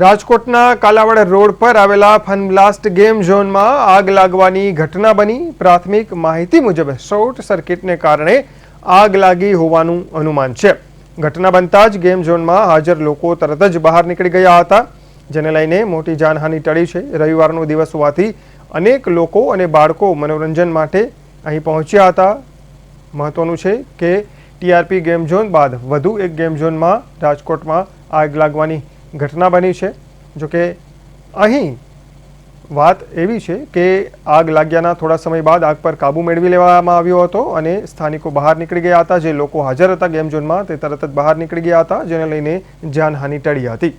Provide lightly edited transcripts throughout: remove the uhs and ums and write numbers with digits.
રાજકોટના કાલાવડ રોડ પર આવેલા ફનબ્લાસ્ટ ગેમ ઝોનમાં આગ લાગવાની ઘટના બની। પ્રાથમિક માહિતી મુજબ શોર્ટ સર્કિટને કારણે આગ લાગી હોવાનું અનુમાન છે। ઘટના બનતા જ ગેમ ઝોનમાં હાજર લોકો તરત જ બહાર નીકળી ગયા હતા, જેને લઈને મોટી જાનહાનિ ટળી છે। રવિવારનો દિવસ હોવાથી અનેક લોકો અને બાળકો મનોરંજન માટે અહીં પહોંચ્યા હતા। મહત્વનું છે કે ટીઆરપી ગેમ ઝોન બાદ વધુ એક ગેમ ઝોનમાં રાજકોટમાં આગ લાગવાની ઘટના બની છે। જો કે અહીં વાત એવી છે કે આગ લાગ્યાના થોડા સમય બાદ આગ પર કાબૂ મેળવી લેવામાં આવ્યો હતો અને સ્થાનિકો બહાર નીકળી ગયા હતા। જે લોકો હાજર હતા ગેમ ઝોનમાં તે તરત જ બહાર નીકળી ગયા હતા, જેને લઈને જાનહાનિ ટળી હતી।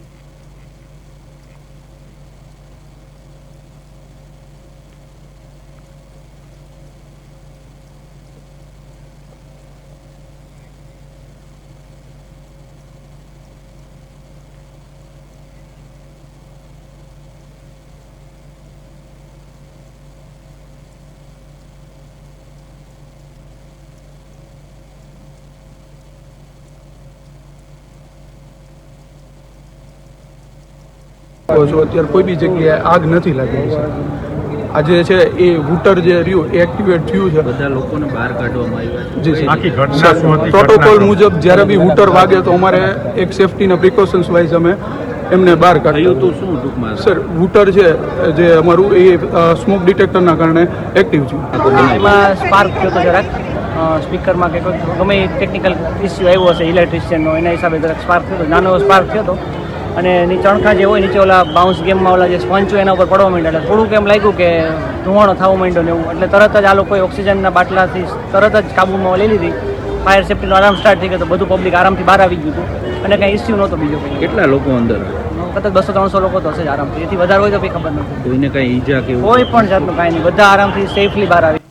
અત્યારે કોઈ બી જગ્યાએ આગ નથી લાગેલી છે। આજે છે એ હૂટર જે રહ્યું એ એક્ટિવેટ થયું છે। બધા લોકોને બહાર કાઢવામાં આવ્યા જી જી, આખી ઘટના શું હતી? પ્રોટોકોલ મુજબ જ્યારે બી હૂટર વાગે તો અમારે એક સેફટીના પ્રિકોશન્સ વાઇઝ અમે એમને બહાર કાઢ્યું તો શું ટૂંકમાં સર હૂટર છે જે અમારું એ સ્મોક ડિટેક્ટરના કારણે એક્ટિવ છે। એમાં સ્પાર્ક થયો હતો જરાક સ્પીકરમાં કે કોઈ ગમે ટેકનિકલ ઇસ્યુ આવ્યો હશે ઇલેક્ટ્રિશિયનનો, એના હિસાબે જરાક સ્પાર્ક થયો હતો, નાનો સ્પાર્ક થયો હતો અને એની ચણખા જે હોય નીચે ઓલા બાઉન્સ ગેમમાં ઓલા જે સ્પંચ હોય એના ઉપર પડવા માંડ્યા, એટલે થોડુંક એમ લાગ્યું કે ધુવાણો થવા માંડ્યો ને એવું, એટલે તરત જ આ લોકોએ ઓક્સિજનના બાટલાથી તરત જ કાબૂમાં લઈ લીધી। ફાયર સેફ્ટીનો આરામ સ્ટાર્ટ થઈ ગયો તો બધું પબ્લિક આરામથી બહાર આવી ગયું હતું અને કંઈ ઇસ્યુ નહોતો બીજો કંઈ। કેટલા લોકો અંદર? કદાચ 200-300 લોકો તો હશે જ આરામથી, એથી વધારે હોય તો કંઈ ખબર નથી। કોઈને કઈ ઈજા કે એવું? કોઈ પણ જાતનું કાંઈ નહીં, બધા આરામથી સેફલી બહાર આવી।